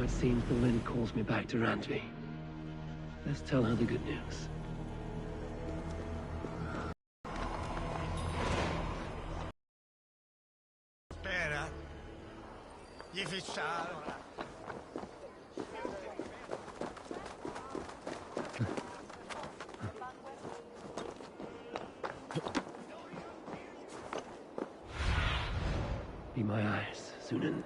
It seems the Lynn calls me back to Randvi. Let's tell her the good news. Spera. Gli fissarono. Be my eyes, Sunan.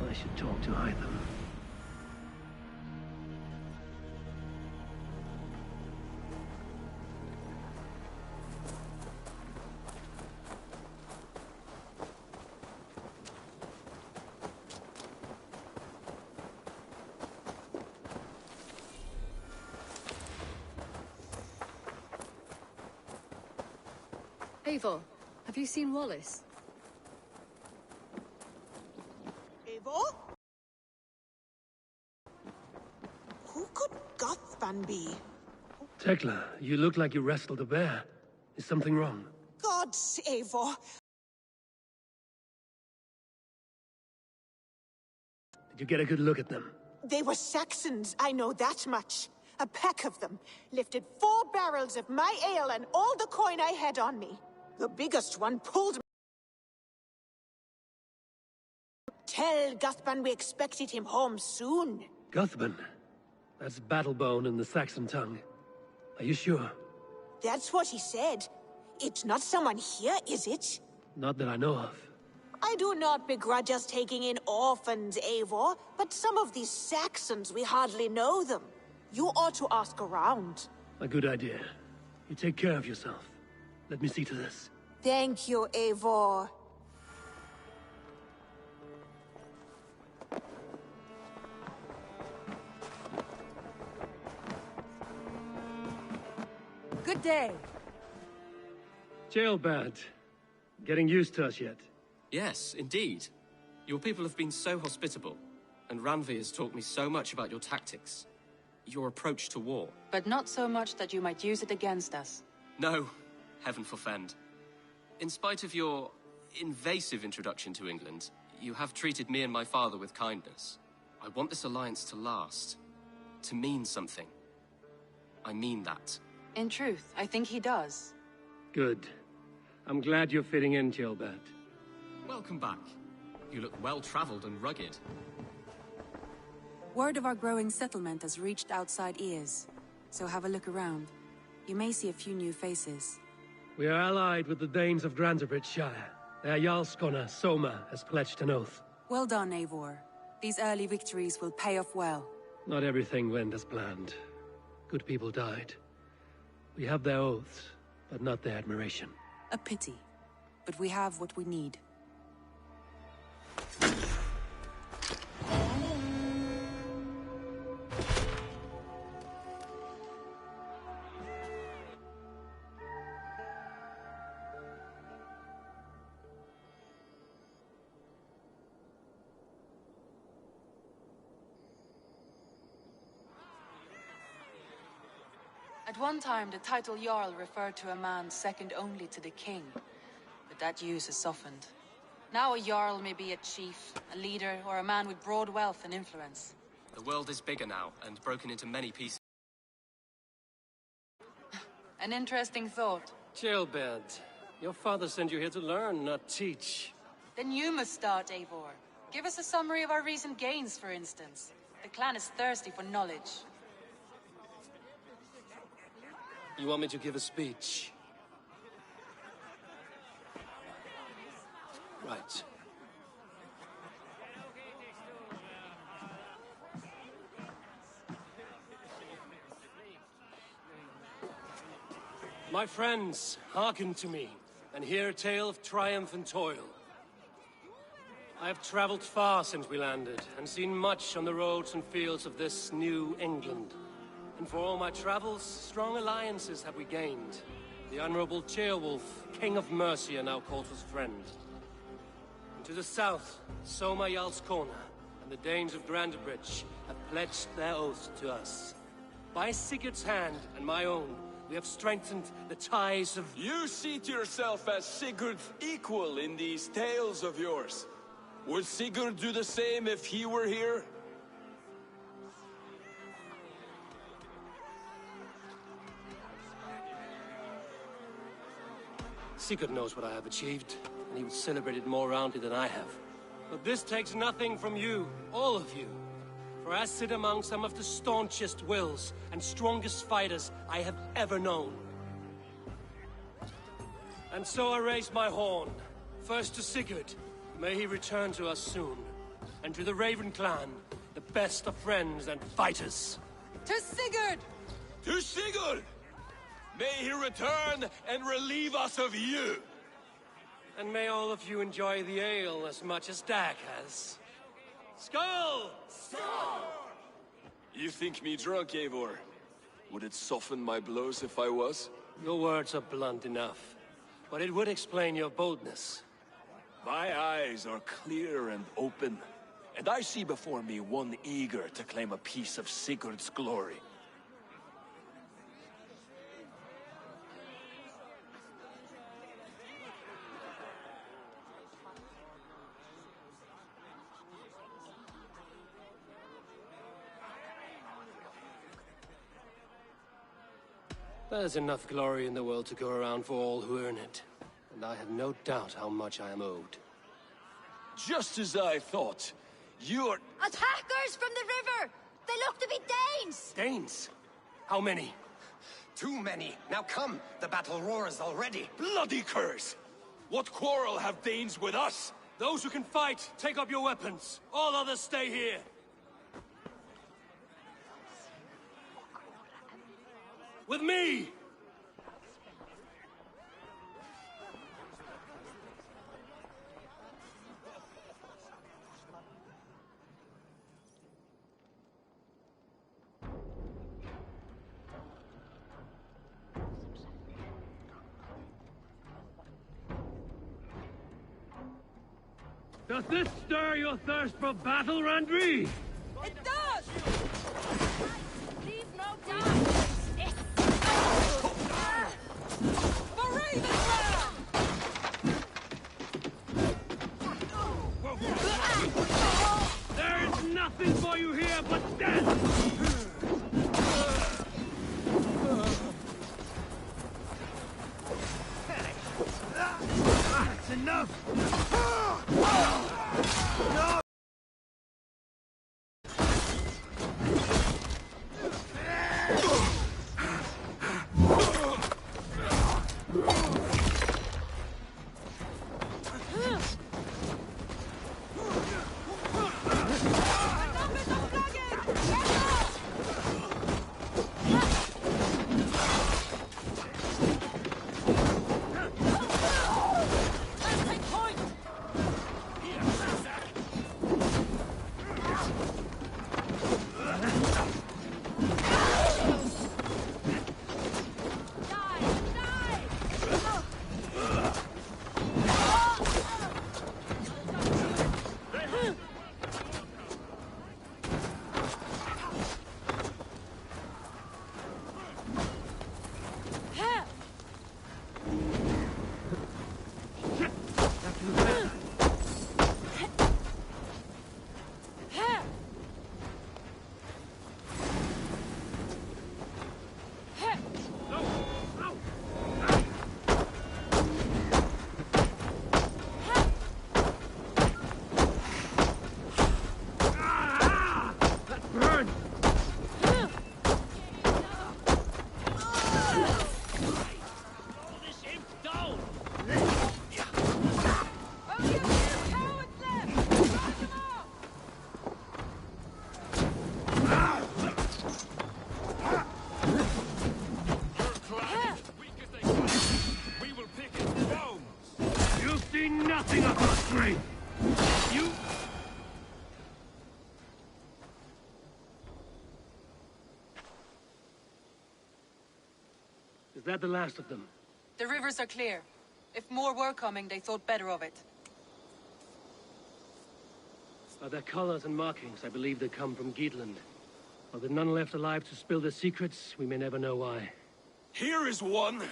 I should talk to Hytham. Eivor, have you seen Wallace? Eivor? Who could Gothban be? Tekla, you look like you wrestled a bear. Is something wrong? Gods, Eivor. Did you get a good look at them? They were Saxons, I know that much. A pack of them lifted 4 barrels of my ale and all the coin I had on me. The biggest one pulled me. Tell Guthban we expected him home soon. Guthban? That's Battlebone in the Saxon tongue. Are you sure? That's what he said. It's not someone here, is it? Not that I know of. I do not begrudge us taking in orphans, Eivor, but some of these Saxons, we hardly know them. You ought to ask around. A good idea. You take care of yourself. Let me see to this. Thank you, Eivor. Good day. Jailbird. Getting used to us yet? Yes, indeed. Your people have been so hospitable, and Randvi has taught me so much about your tactics. Your approach to war. But not so much that you might use it against us. No, heaven forfend. In spite of your invasive introduction to England, you have treated me and my father with kindness. I want this alliance to last, to mean something. I mean that. In truth, I think he does. Good. I'm glad you're fitting in, Jailbird. Welcome back. You look well-traveled and rugged. Word of our growing settlement has reached outside ears, so have a look around. You may see a few new faces. We are allied with the Danes of Granderbridge Shire. Their Jarl Skona, Soma, has pledged an oath. Well done, Eivor. These early victories will pay off well. Not everything went as planned. Good people died. We have their oaths, but not their admiration. A pity, but we have what we need. At one time, the title Jarl referred to a man second only to the king. But that use has softened. Now a Jarl may be a chief, a leader, or a man with broad wealth and influence. The world is bigger now, and broken into many pieces. An interesting thought. Chill, Bent. Your father sent you here to learn, not teach. Then you must start, Eivor. Give us a summary of our recent gains, for instance. The clan is thirsty for knowledge. You want me to give a speech? Right. My friends, hearken to me, and hear a tale of triumph and toil. I have traveled far since we landed, and seen much on the roads and fields of this new England. And for all my travels, strong alliances have we gained. The Honorable Ceolwulf, King of Mercia, now calls us friend. And to the south, Soma Jarl's Corner, and the Danes of Grandbridge have pledged their oath to us. By Sigurd's hand and my own, we have strengthened the ties of... You see to yourself as Sigurd's equal in these tales of yours. Would Sigurd do the same if he were here? Sigurd knows what I have achieved, and he would celebrate it more roundly than I have. But this takes nothing from you, all of you. For I sit among some of the staunchest wills and strongest fighters I have ever known. And so I raise my horn, first to Sigurd. May he return to us soon. And to the Raven clan, the best of friends and fighters. To Sigurd! To Sigurd! May he return and relieve us of you! And may all of you enjoy the ale as much as Dag has. Skull! You think me drunk, Eivor? Would it soften my blows if I was? Your words are blunt enough, but it would explain your boldness. My eyes are clear and open, and I see before me one eager to claim a piece of Sigurd's glory. There's enough glory in the world to go around for all who earn it. And I have no doubt how much I am owed. Just as I thought. You're... Attackers from the river! They look to be Danes! Danes? How many? Too many. Now come, the battle roars already. Bloody curse! What quarrel have Danes with us? Those who can fight, take up your weapons. All others stay here. With me! Does this stir your thirst for battle, Randri? It does! Leave no doubt! For Raven's! There is nothing for you here but death! That's enough! No! that the last of them? The rivers are clear. If more were coming, they thought better of it. By their colors and markings, I believe they come from Geatland. While there are none left alive to spill their secrets, we may never know why. Here is one.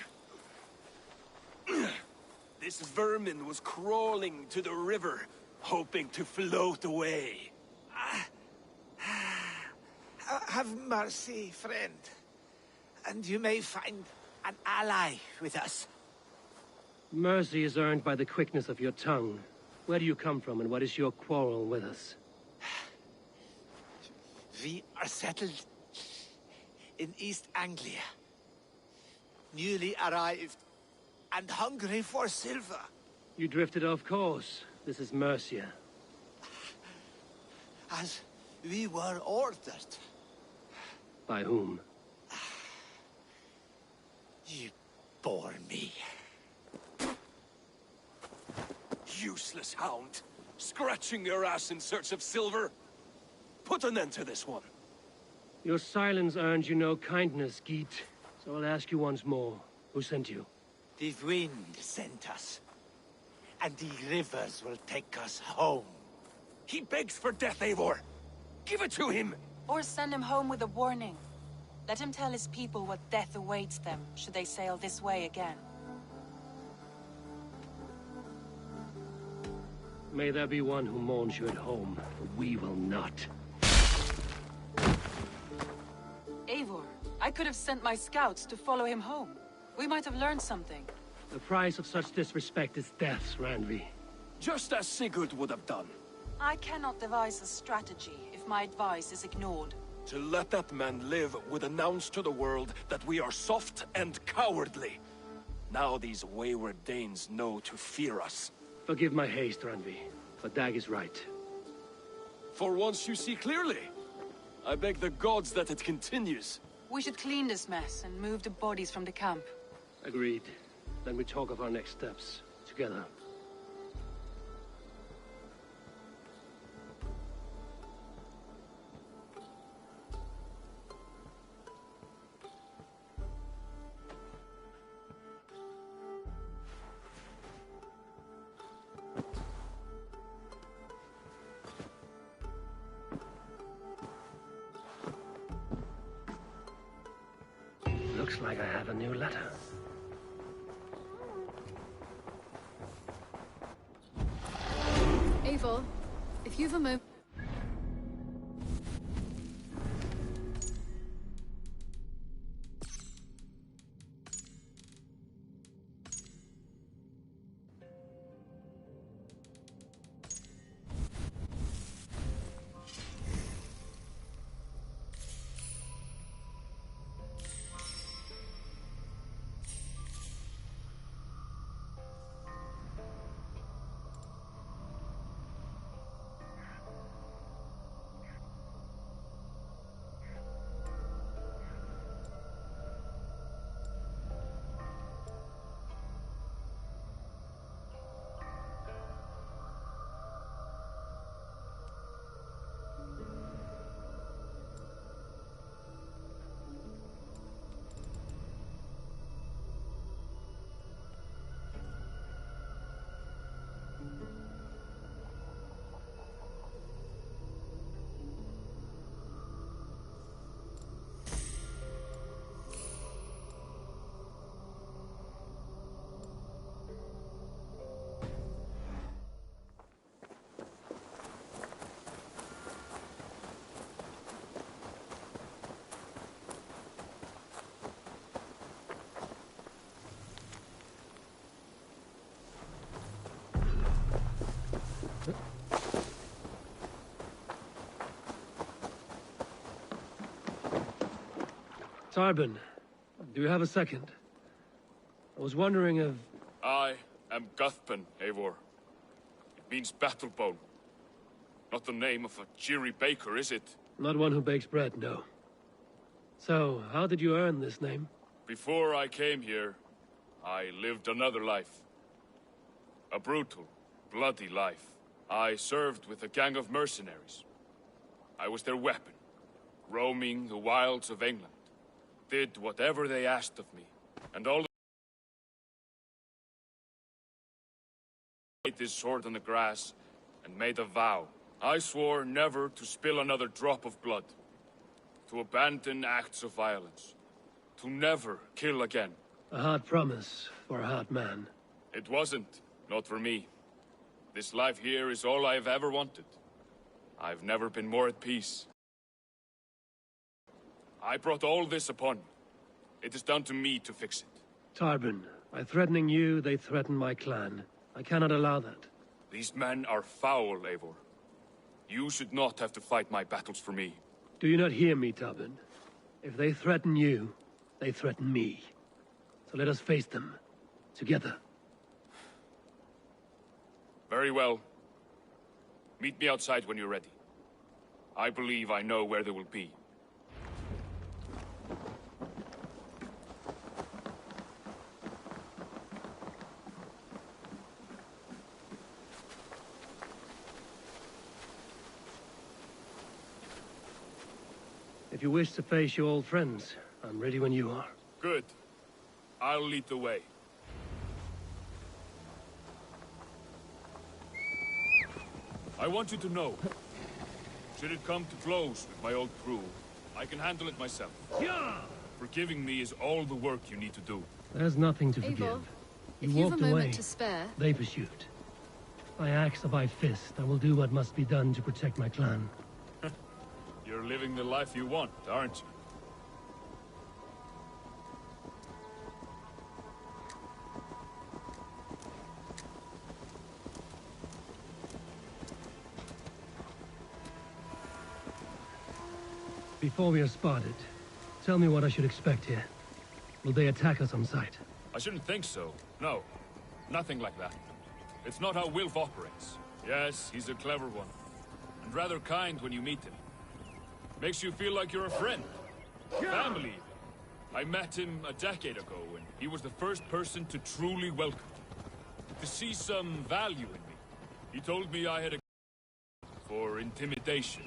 This vermin was crawling to the river, hoping to float away. Have mercy, friend. And you may find an ally with us. Mercy is earned by the quickness of your tongue. Where do you come from, and what is your quarrel with us? We are settled in East Anglia. Newly arrived and hungry for silver. You drifted off course. This is Mercia. As we were ordered. By whom? You bore me. Useless hound. Scratching your ass in search of silver. Put an end to this one. Your silence earned you no kindness, Geet. So I'll ask you once more. Who sent you? The wind sent us. And the rivers will take us home. He begs for death, Eivor. Give it to him! Or send him home with a warning. Let him tell his people what death awaits them, should they sail this way again. May there be one who mourns you at home, but we will not. Eivor, I could have sent my scouts to follow him home. We might have learned something. The price of such disrespect is death, Randvi. Just as Sigurd would have done. I cannot devise a strategy if my advice is ignored. To let that man live would announce to the world that we are soft and cowardly. Now these wayward Danes know to fear us. Forgive my haste, Randvi, but Dag is right. For once you see clearly. I beg the gods that it continues. We should clean this mess and move the bodies from the camp. Agreed. Then we talk of our next steps, together. Looks like I have a new letter. Eivor, if you've a moment... Tarbin, do you have a second? I was wondering if... I am Guthpen, Eivor. It means battle bone. Not the name of a cheery baker, is it? Not one who bakes bread, no. So, how did you earn this name? Before I came here, I lived another life. A brutal, bloody life. I served with a gang of mercenaries. I was their weapon, roaming the wilds of England. Did whatever they asked of me. And all laid his sword on the grass and made a vow. I swore never to spill another drop of blood, to abandon acts of violence, to never kill again. A hard promise for a hard man. It wasn't. Not for me. This life here is all I've ever wanted. I've never been more at peace. I brought all this upon me. It is down to me to fix it. Tarbin, by threatening you, they threaten my clan. I cannot allow that. These men are foul, Eivor. You should not have to fight my battles for me. Do you not hear me, Tarbin? If they threaten you, they threaten me. So let us face them. Together. Very well. Meet me outside when you're ready. I believe I know where they will be. If you wish to face your old friends, I'm ready when you are. Good. I'll lead the way. I want you to know, should it come to blows with my old crew, I can handle it myself. Yeah! Forgiving me is all the work you need to do. There's nothing to Eivor, forgive. if You you've a walked moment away. to spare... They pursued. By axe or by fist, I will do what must be done to protect my clan. You're living the life you want, aren't you? Before we are spotted, tell me what I should expect here. Will they attack us on sight? I shouldn't think so. No. Nothing like that. It's not how Wilf operates. Yes, he's a clever one. And rather kind when you meet him. Makes you feel like you're a friend. Family, even. I met him a decade ago, and he was the first person to truly welcome me. To see some value in me. He told me I had a for intimidation,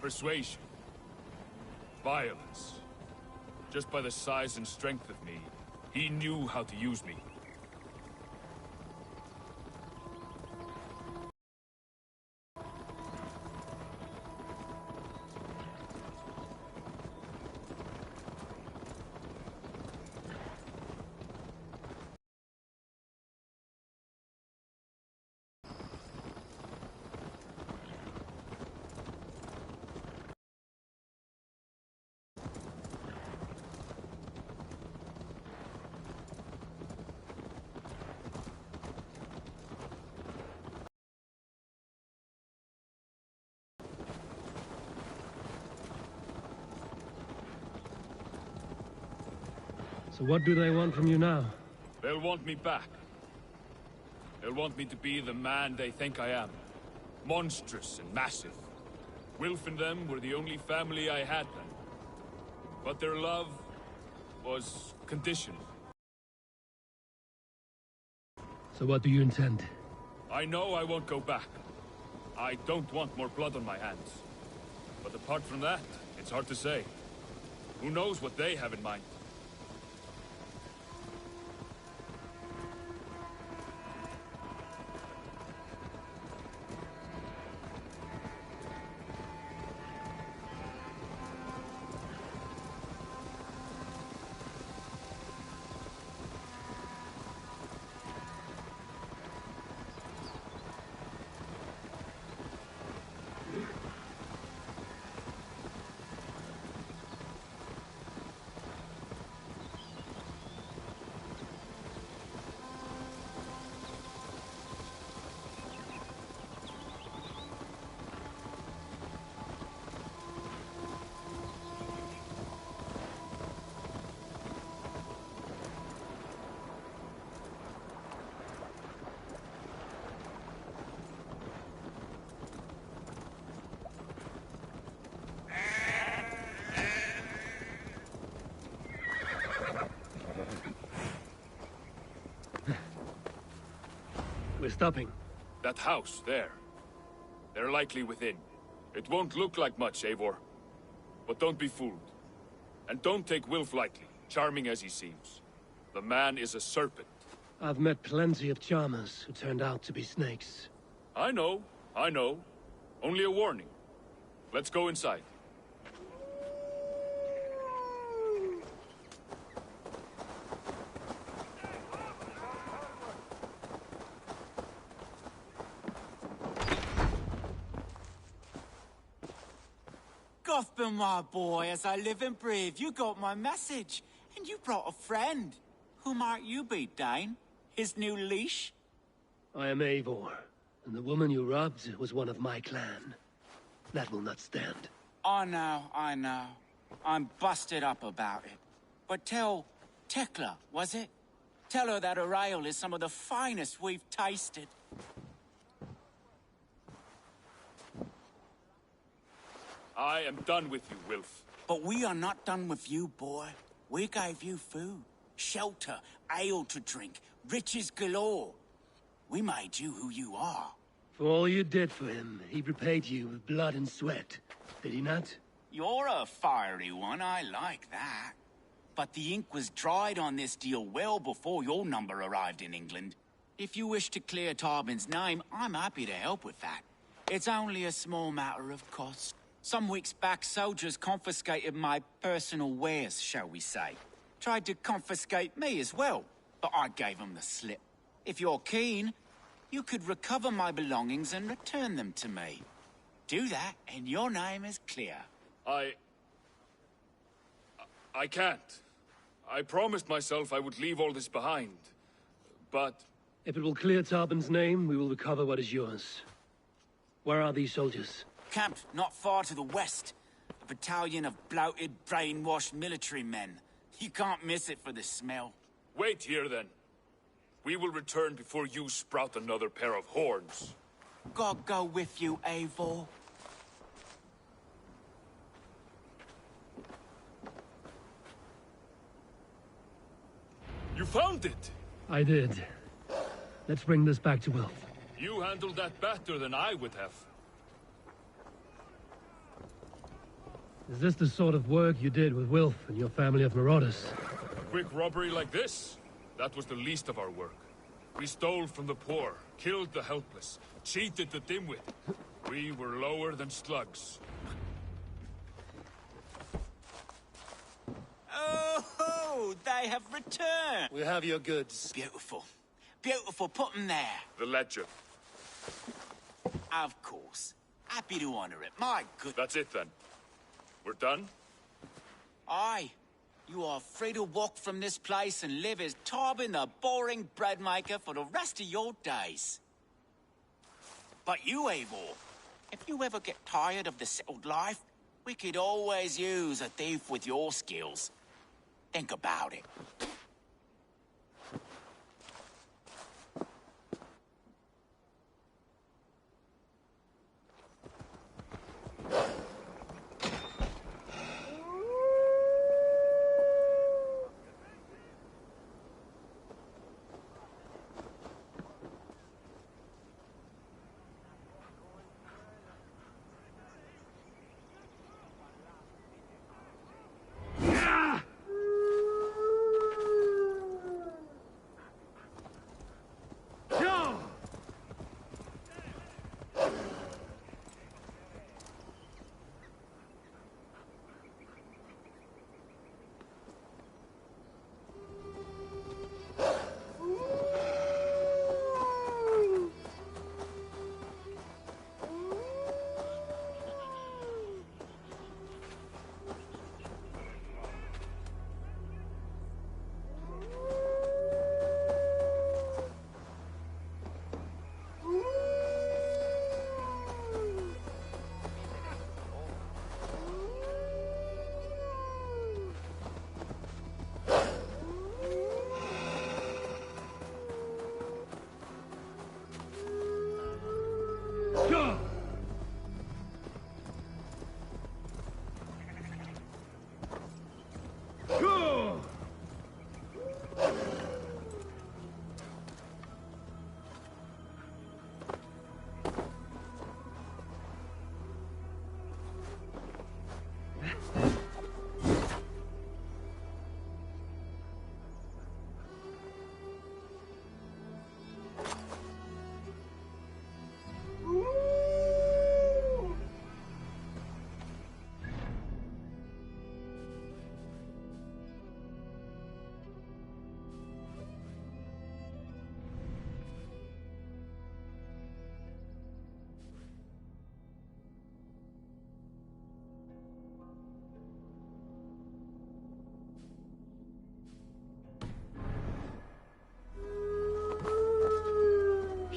persuasion, violence. Just by the size and strength of me, he knew how to use me. So what do they want from you now? They'll want me back. They'll want me to be the man they think I am. Monstrous and massive. Wilf and them were the only family I had then. But their love was conditional. So what do you intend? I know I won't go back. I don't want more blood on my hands. But apart from that, it's hard to say. Who knows what they have in mind? We're stopping. That house, there. They're likely within. It won't look like much, Eivor. But don't be fooled. And don't take Wilf lightly, charming as he seems. The man is a serpent. I've met plenty of charmers who turned out to be snakes. I know. Only a warning. Let's go inside. Gotham, my boy, as I live and breathe, you got my message. And you brought a friend. Who might you be, Dane? His new leash? I am Eivor, and the woman you robbed was one of my clan. That will not stand. I know. I'm busted up about it. But tell Tekla, was it? Tell her that her ale is some of the finest we've tasted. I am done with you, Wilf. But we are not done with you, boy. We gave you food, shelter, ale to drink, riches galore. We made you who you are. For all you did for him, he repaid you with blood and sweat. Did he not? You're a fiery one, I like that. But the ink was dried on this deal well before your number arrived in England. If you wish to clear Tarbin's name, I'm happy to help with that. It's only a small matter of cost. Some weeks back, soldiers confiscated my personal wares, shall we say. Tried to confiscate me as well, but I gave them the slip. If you're keen, you could recover my belongings and return them to me. Do that, and your name is clear. I can't. I promised myself I would leave all this behind. But... If it will clear Tarbin's name, we will recover what is yours. Where are these soldiers? Camped not far to the west. A battalion of bloated, brainwashed military men. You can't miss it for the smell. Wait here, then. We will return before you sprout another pair of horns. God go with you, Eivor. You found it! I did. Let's bring this back to Wilf. You handled that better than I would have. Is this the sort of work you did with Wilf and your family of marauders? A quick robbery like this? That was the least of our work. We stole from the poor, killed the helpless, cheated the dimwit. We were lower than slugs. Oh, they have returned! We have your goods. Beautiful. Beautiful, put them there. The ledger. Of course. Happy to honor it, my good... That's it, then. We're done? Aye. You are free to walk from this place and live as Tarbin the boring bread maker for the rest of your days. But you, Eivor, if you ever get tired of the settled life, we could always use a thief with your skills. Think about it.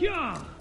Hyah!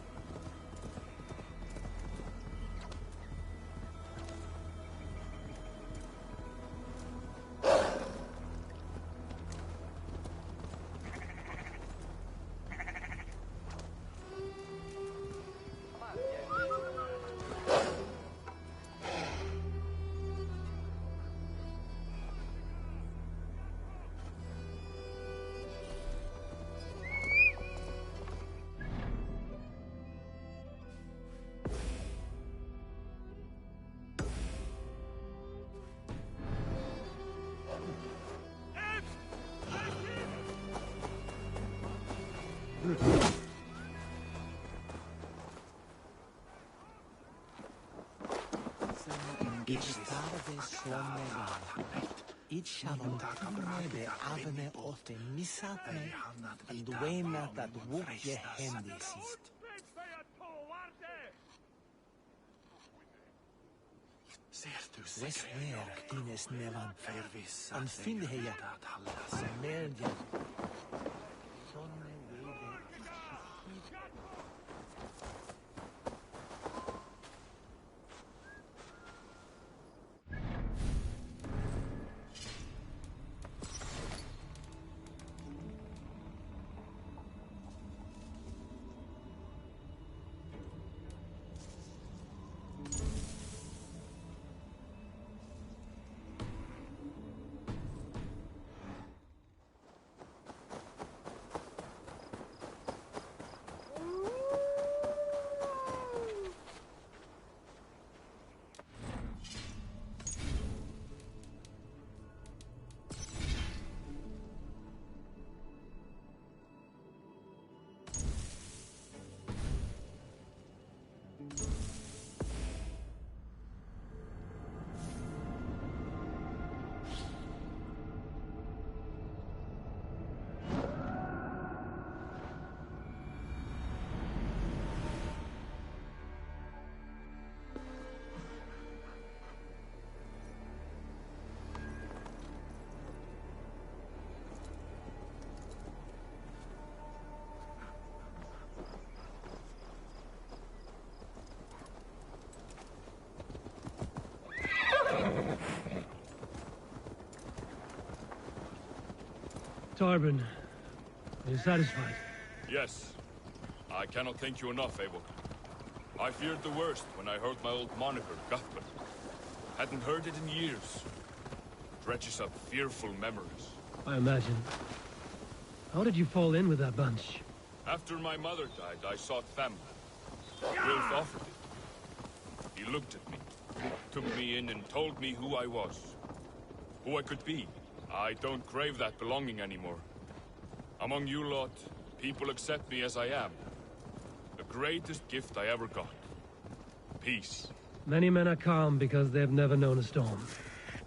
Tarbin, are you satisfied? Yes. I cannot thank you enough, Abel. I feared the worst when I heard my old moniker, Cuthbert. Hadn't heard it in years. Dredges up fearful memories. I imagine. How did you fall in with that bunch? After my mother died, I sought family. Wilf offered it. He looked at me, took me in and told me who I was. Who I could be. I don't crave that belonging anymore. Among you lot, people accept me as I am. The greatest gift I ever got. Peace. Many men are calm because they've never known a storm.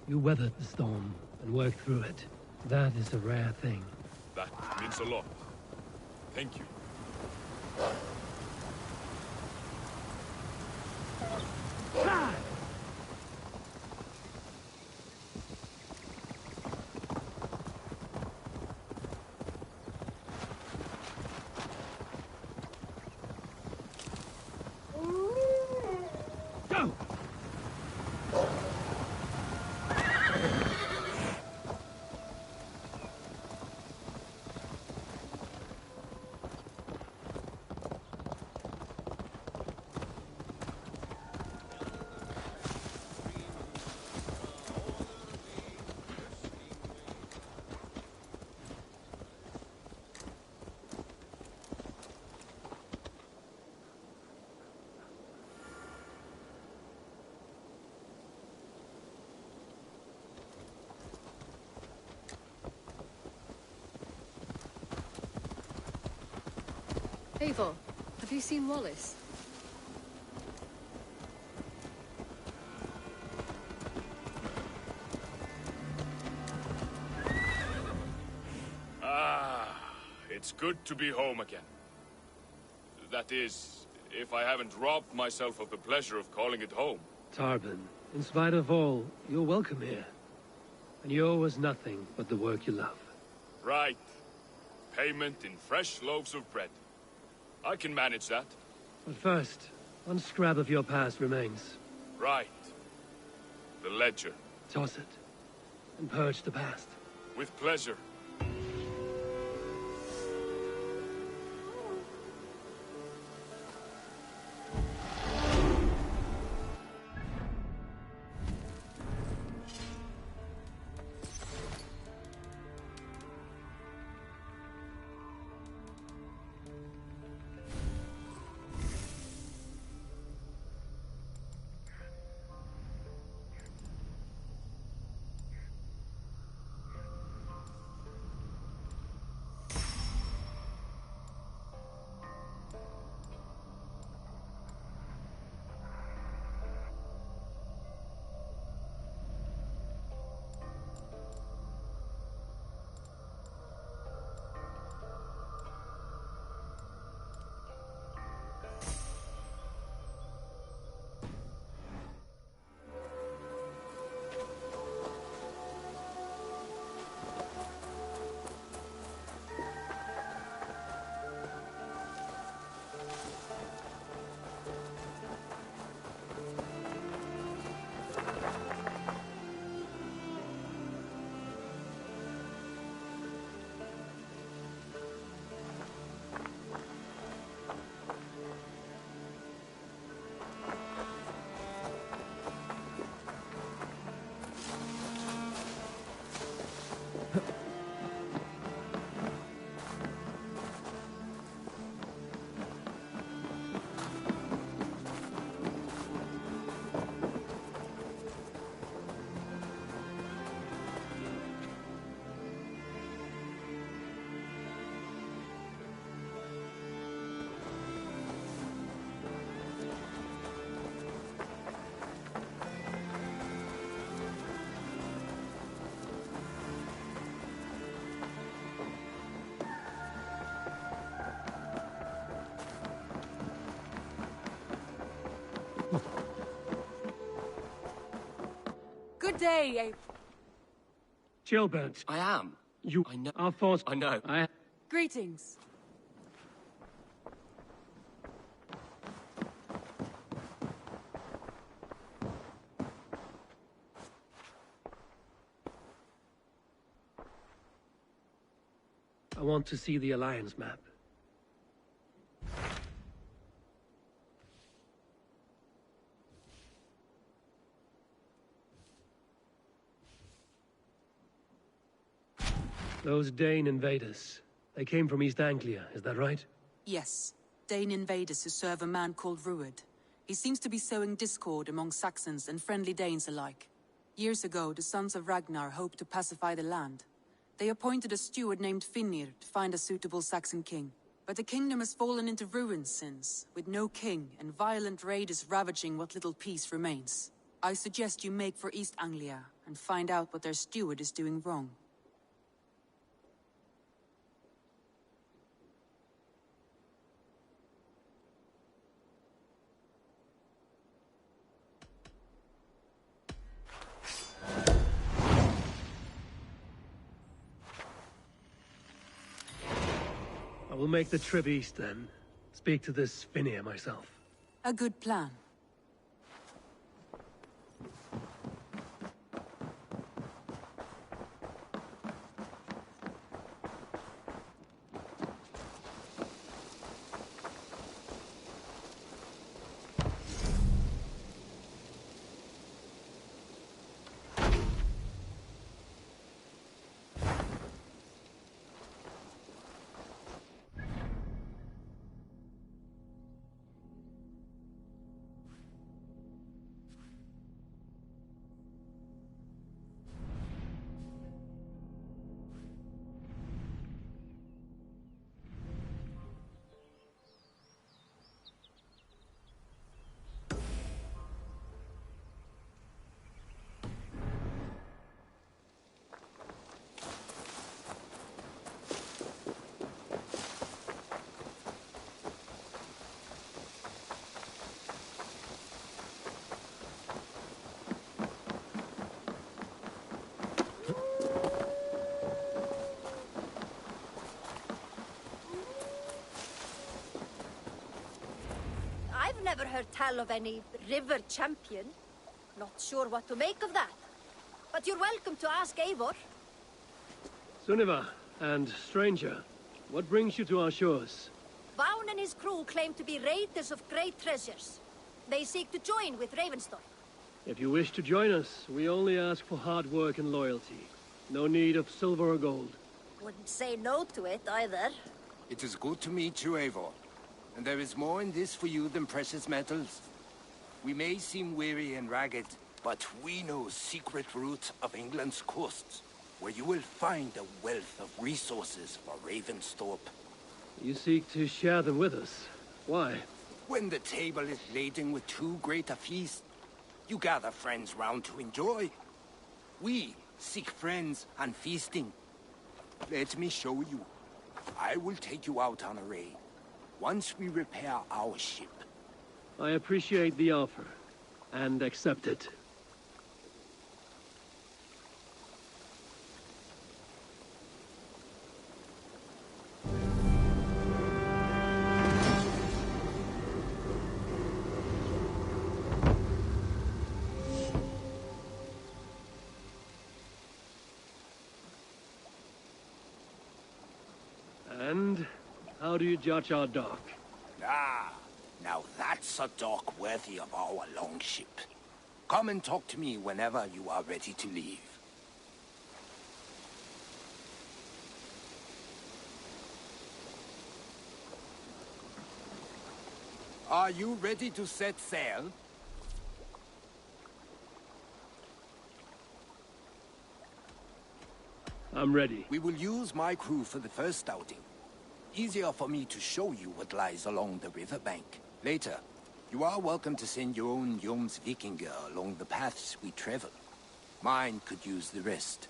You weathered the storm and worked through it. That is a rare thing. That means a lot. Thank you. Eivor, have you seen Wallace? It's good to be home again. That is, if I haven't robbed myself of the pleasure of calling it home. Tarbin, in spite of all, you're welcome here. And you owe us nothing but the work you love. Right. Payment in fresh loaves of bread. I can manage that. But first, one scrap of your past remains. Right. The ledger. Toss it, and purge the past. With pleasure. Good day, Gilbert, I am. I know. Our force... I know. Greetings. I want to see the Alliance map. Those Dane invaders, they came from East Anglia, is that right? Yes. Dane invaders who serve a man called Ruud. He seems to be sowing discord among Saxons and friendly Danes alike. Years ago, the sons of Ragnar hoped to pacify the land. They appointed a steward named Finnir to find a suitable Saxon king. But the kingdom has fallen into ruins since, with no king and violent raiders ravaging what little peace remains. I suggest you make for East Anglia and find out what their steward is doing wrong. I will make the trip east then. Speak to this Finnir myself. A good plan. Never heard tell of any river champion. Not sure what to make of that. But you're welcome to ask Eivor. Sunniva, and stranger, what brings you to our shores? Vaughn and his crew claim to be raiders of great treasures. They seek to join with Ravenstorm. If you wish to join us, we only ask for hard work and loyalty. No need of silver or gold. Wouldn't say no to it, either. It is good to meet you, Eivor. And there is more in this for you than precious metals. We may seem weary and ragged, but we know secret routes of England's coasts, where you will find a wealth of resources for Ravensthorpe. You seek to share them with us. Why? When the table is laden with too great a feast, you gather friends round to enjoy. We seek friends and feasting. Let me show you. I will take you out on a raid, once we repair our ship. I appreciate the offer, and accept it. And how do you judge our dock? Ah, now that's a dock worthy of our longship. Come and talk to me whenever you are ready to leave. Are you ready to set sail? I'm ready. We will use my crew for the first outing. Easier for me to show you what lies along the riverbank. Later, you are welcome to send your own Jomsvikinger along the paths we travel. Mine could use the rest.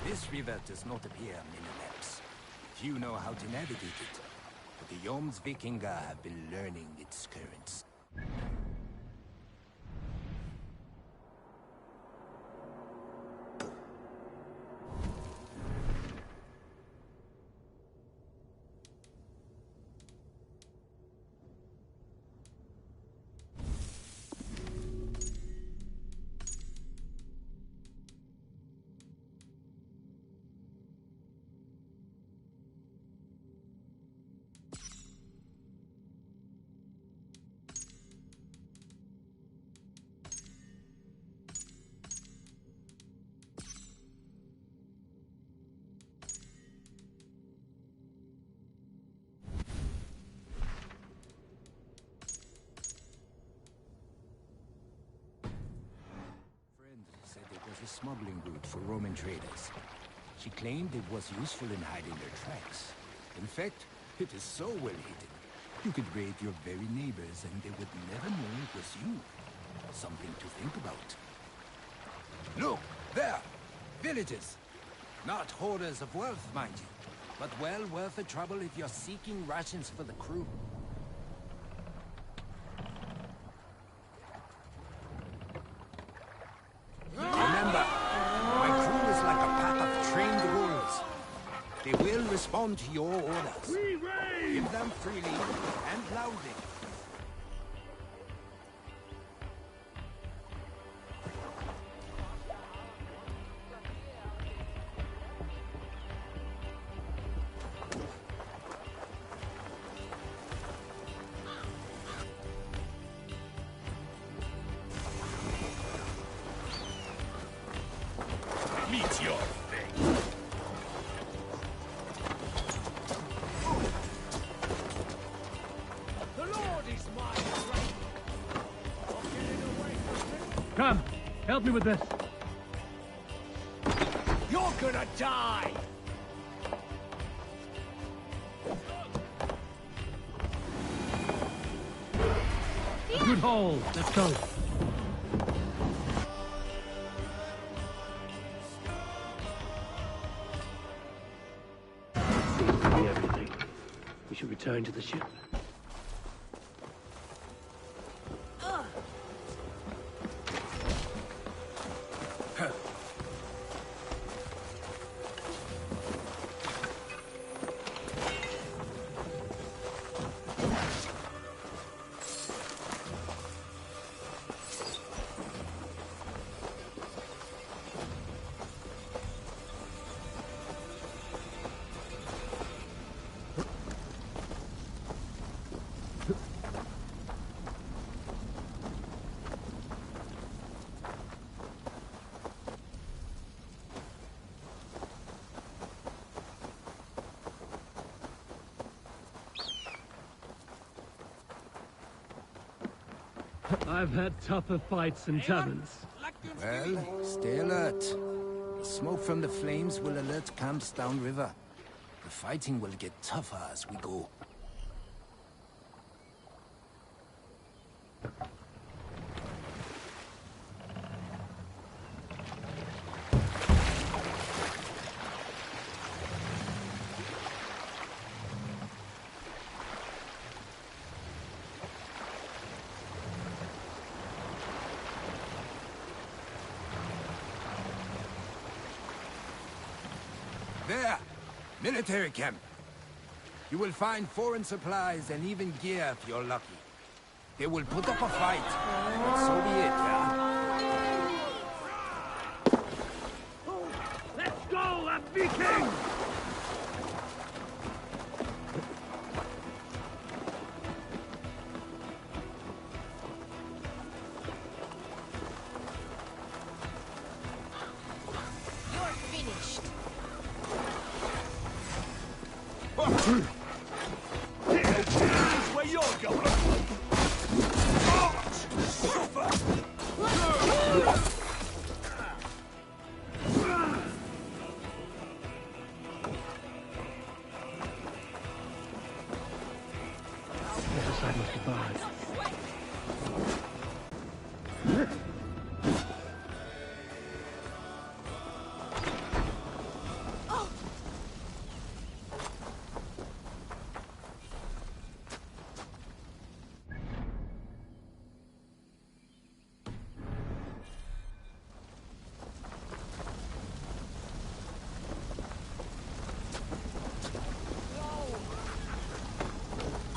This river does not appear many maps. Few know how to navigate it, but the Jomsvikinger have been learning its currents. A smuggling route for Roman traders. She claimed it was useful in hiding their tracks. In fact, it is so well hidden, you could raid your very neighbors and they would never know it was you. Something to think about. Look, there! Villages! Not hoarders of wealth, mind you, but well worth the trouble if you're seeking rations for the crew. respond to your orders. We raid! Give them freely and loudly. Meet your fate. The Lord is my strength. Come, help me with this. You're gonna die! Good haul. Let's go. Seems to be everything. We should return to the ship. I've had tougher fights in taverns. Well, stay alert. The smoke from the flames will alert camps downriver. The fighting will get tougher as we go. There! Military camp. You will find foreign supplies and even gear if you're lucky. They will put up a fight, but so be it, yeah? Let's go, a Viking! You're finished. Where you're going? The other side must be barred.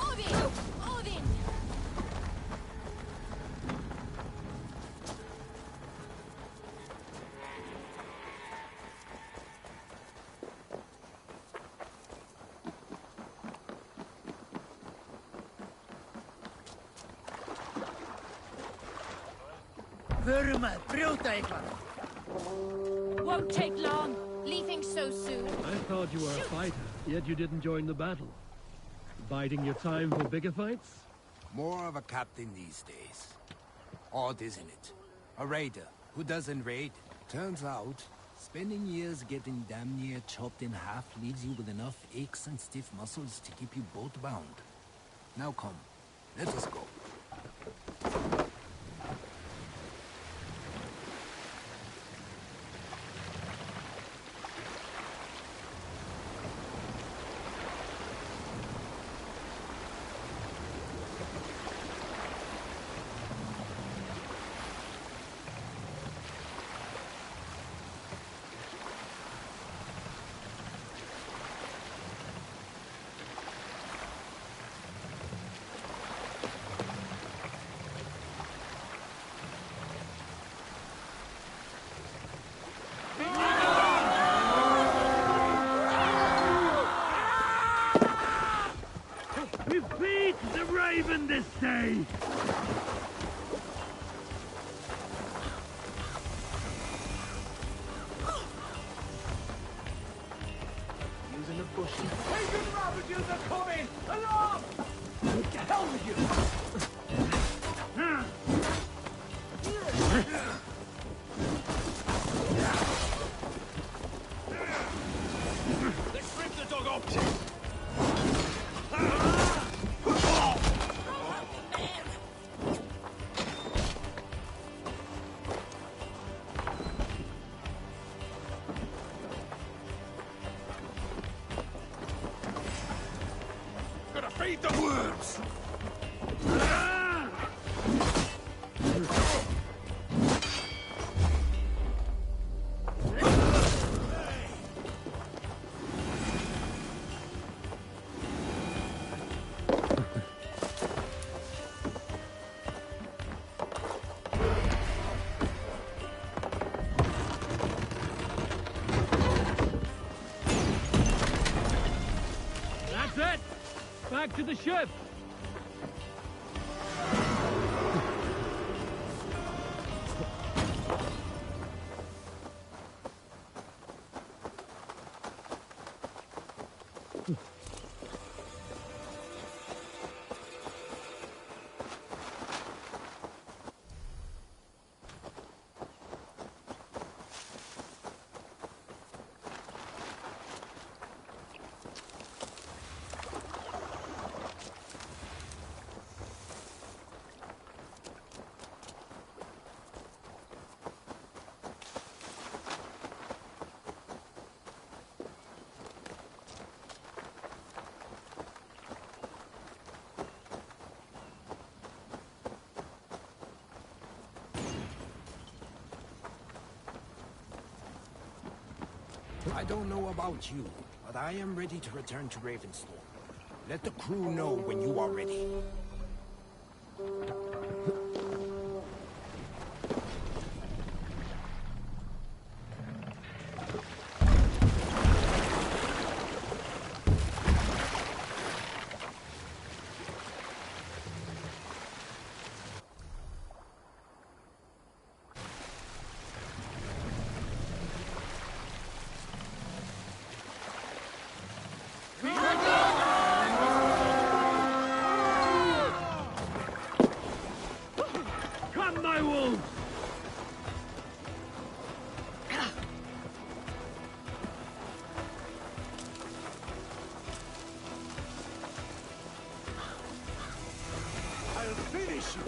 Odin! Odin! Won't take long. Leaving so soon. I thought you were a fighter, yet you didn't join the battle. Biding your time for bigger fights? More of a captain these days. Odd, isn't it? A raider who doesn't raid. Turns out, spending years getting damn near chopped in half leaves you with enough aches and stiff muscles to keep you boat bound. Now come, let us go. Let's rip the dog up! Gonna feed the worms! That's it! Back to the ship! I don't know about you, but I am ready to return to Ravensthorpe. Let the crew know when you are ready. Come, my wolves! I'll finish you!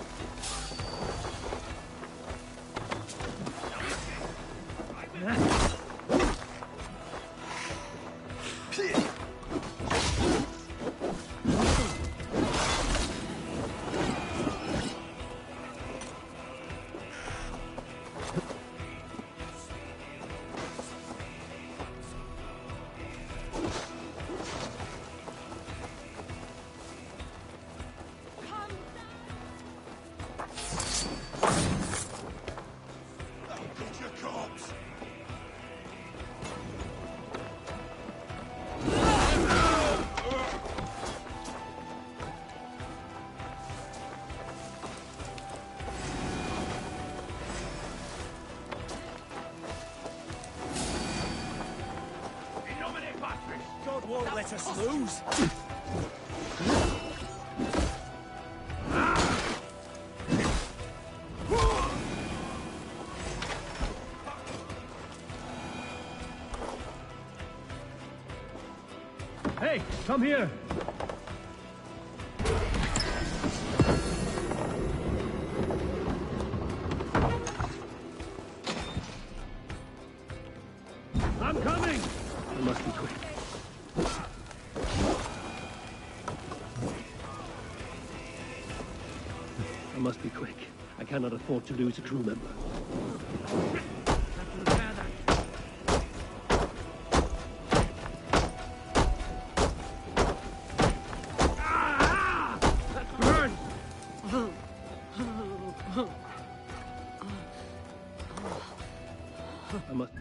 Get your corpse! God won't let us lose! Hey, come here! I'm coming! I must be quick. I must be quick. I cannot afford to lose a crew member. Have to repair that. That burns! I must...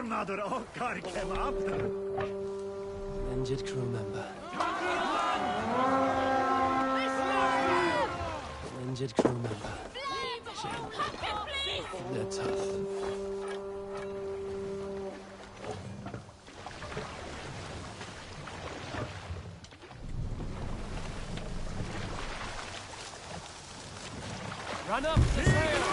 another Orkar came after. Injured crew member. Injured crew member. They're tough. Run up the sail!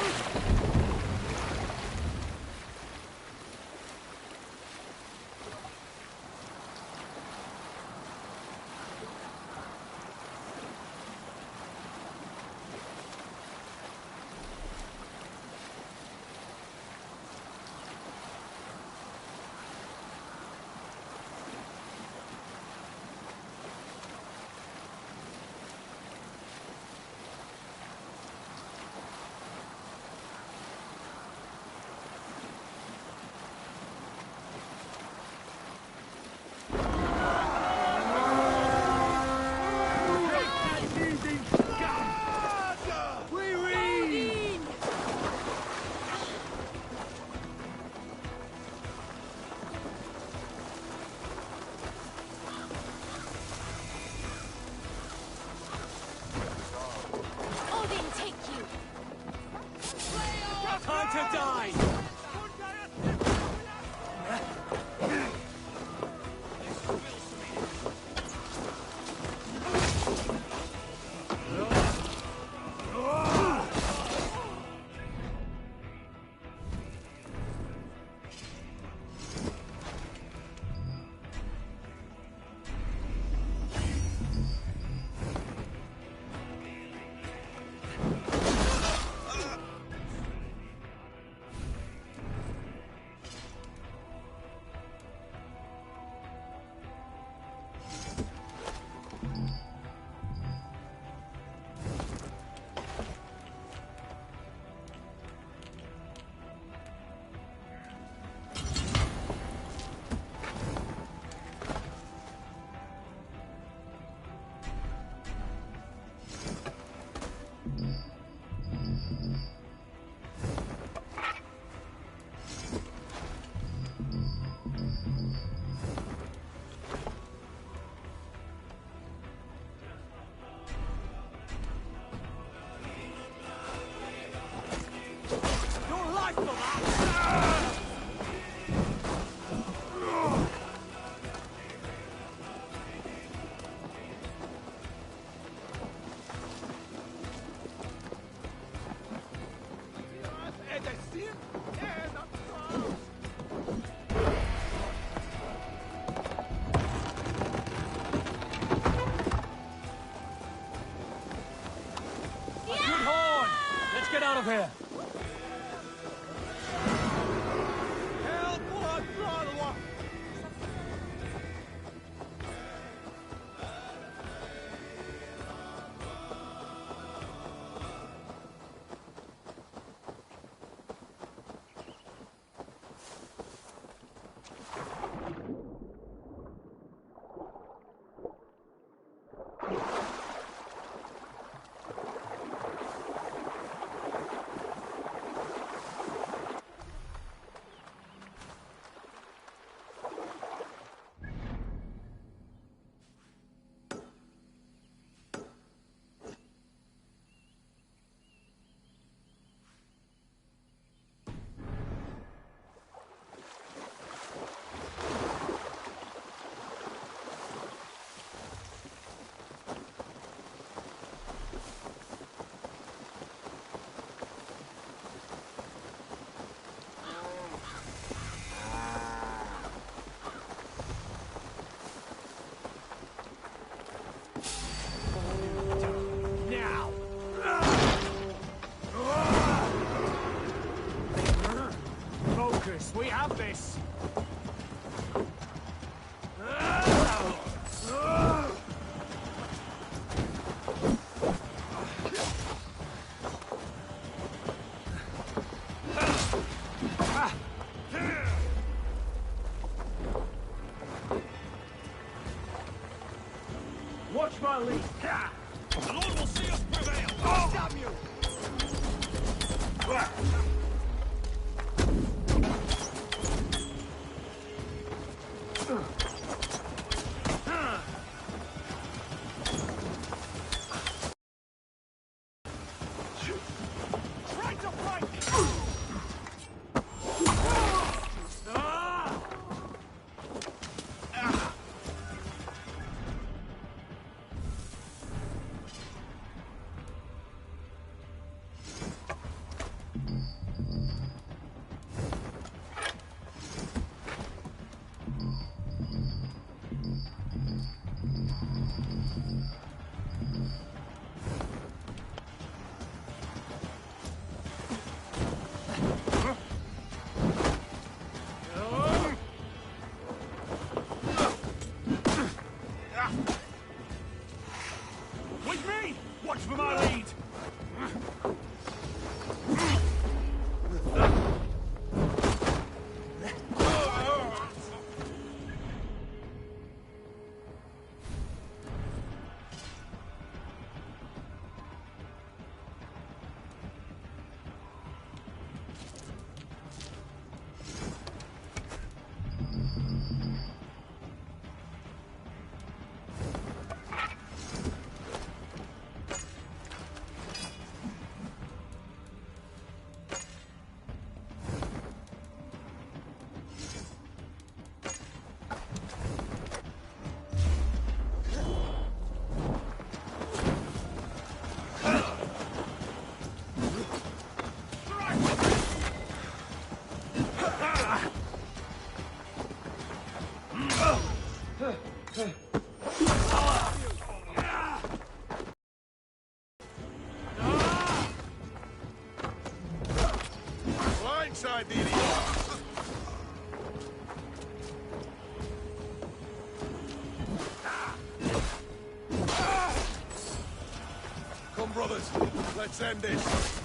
Time to die! Get out of here! We have this! Watch my lead! The Lord will see us prevail! Oh, damn you! With me! Watch for my lead! Blindside the idiot! Come, brothers, let's end this.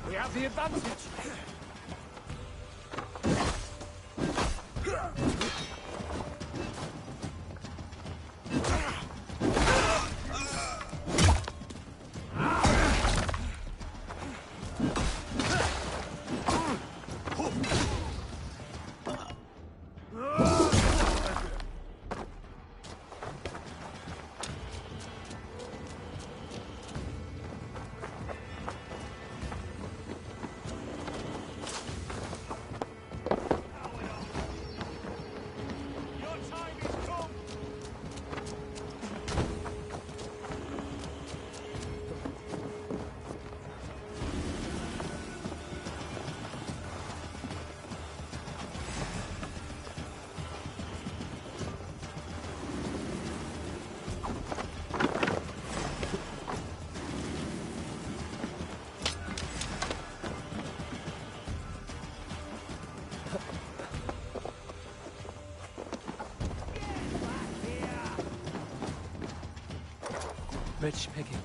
We have the advantage. Rich picking.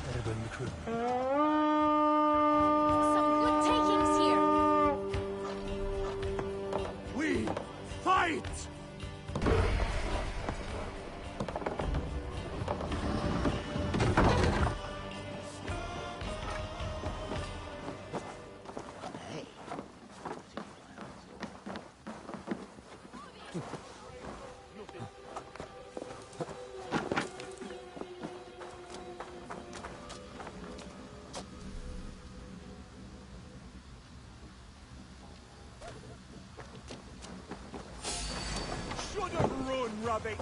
Better bring the crew. Some good takings here. We fight! Should've run, rabbit!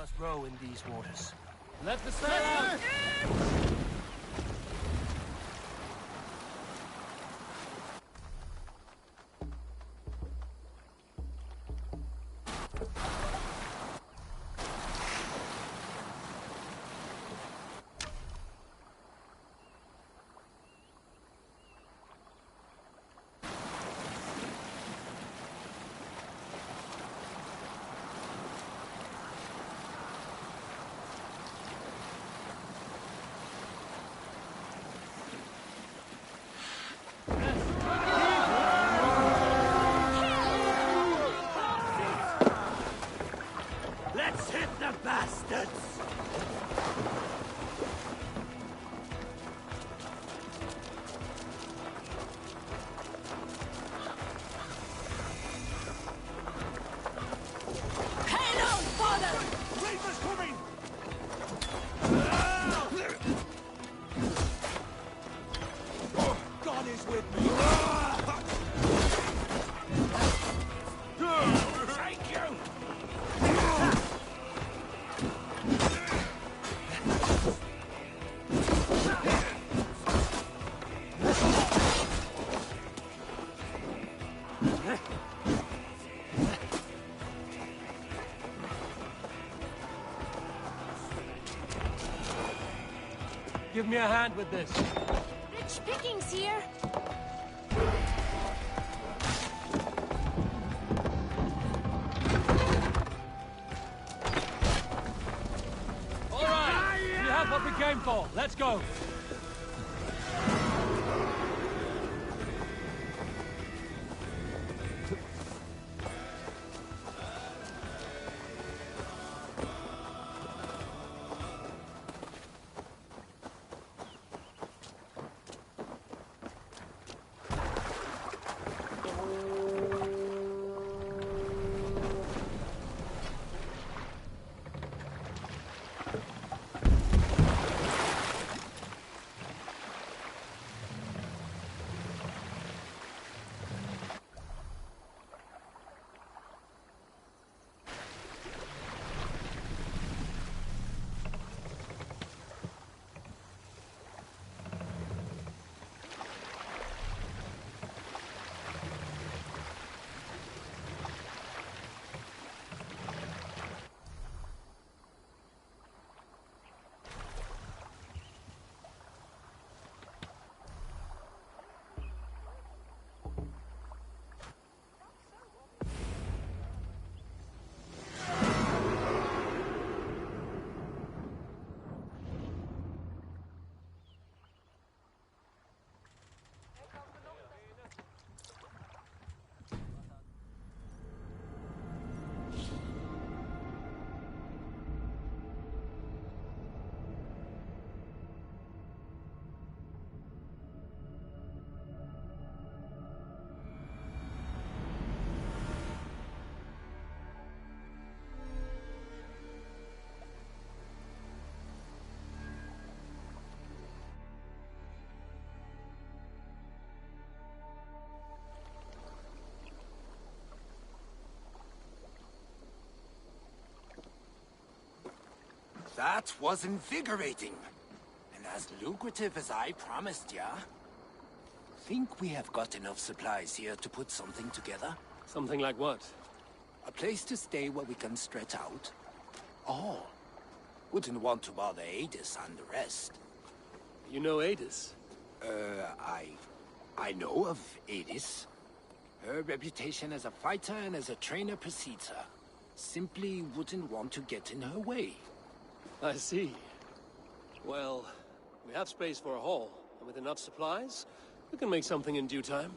must row in these waters. Let the sail out! Let's hit the bastards! Hello, father! Reaper's coming! God is with me! Thank you! Give me a hand with this. Rich pickings here. All right, you have what we came for. Let's go. That was invigorating. And as lucrative as I promised ya. Think we have got enough supplies here to put something together? Something like what? A place to stay where we can stretch out. Oh, wouldn't want to bother Adis and the rest. You know Adis? I know of Adis. Her reputation as a fighter and as a trainer precedes her. Simply wouldn't want to get in her way. I see. Well, we have space for a haul, and with enough supplies, we can make something in due time.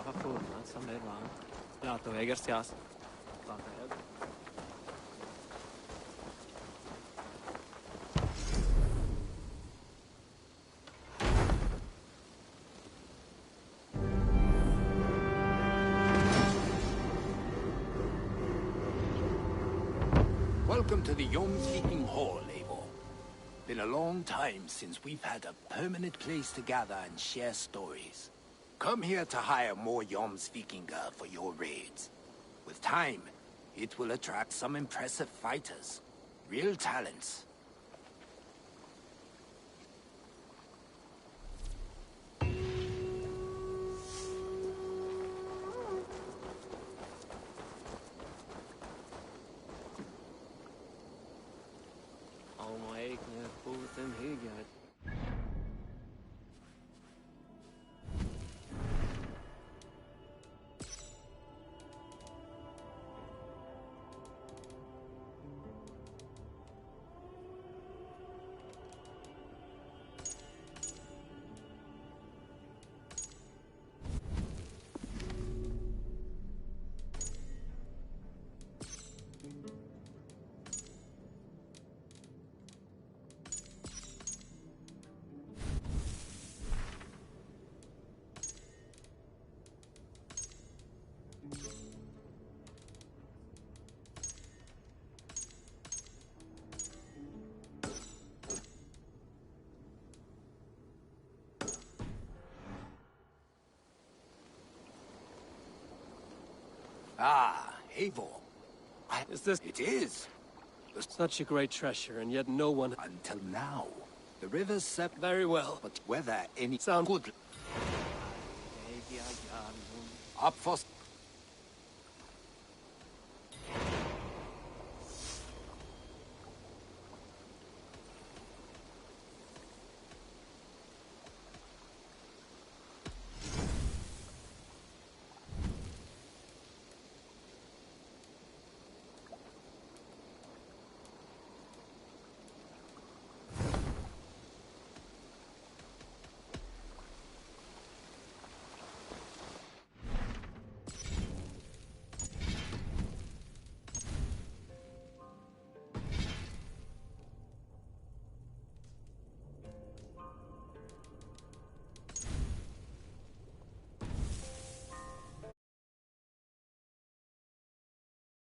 for fullnad som det var. Lato egerstias. Welcome to the Jomsviking Hall, Eivor. Been a long time since we've had a permanent place to gather and share stories. Come here to hire more Jomsvikinger for your raids. With time, it will attract some impressive fighters. Real talents. Ah, Eivor. Is this... It is. Such a great treasure, and yet no one... Until now. The river's set very well. But whether any... Sound good. Up for...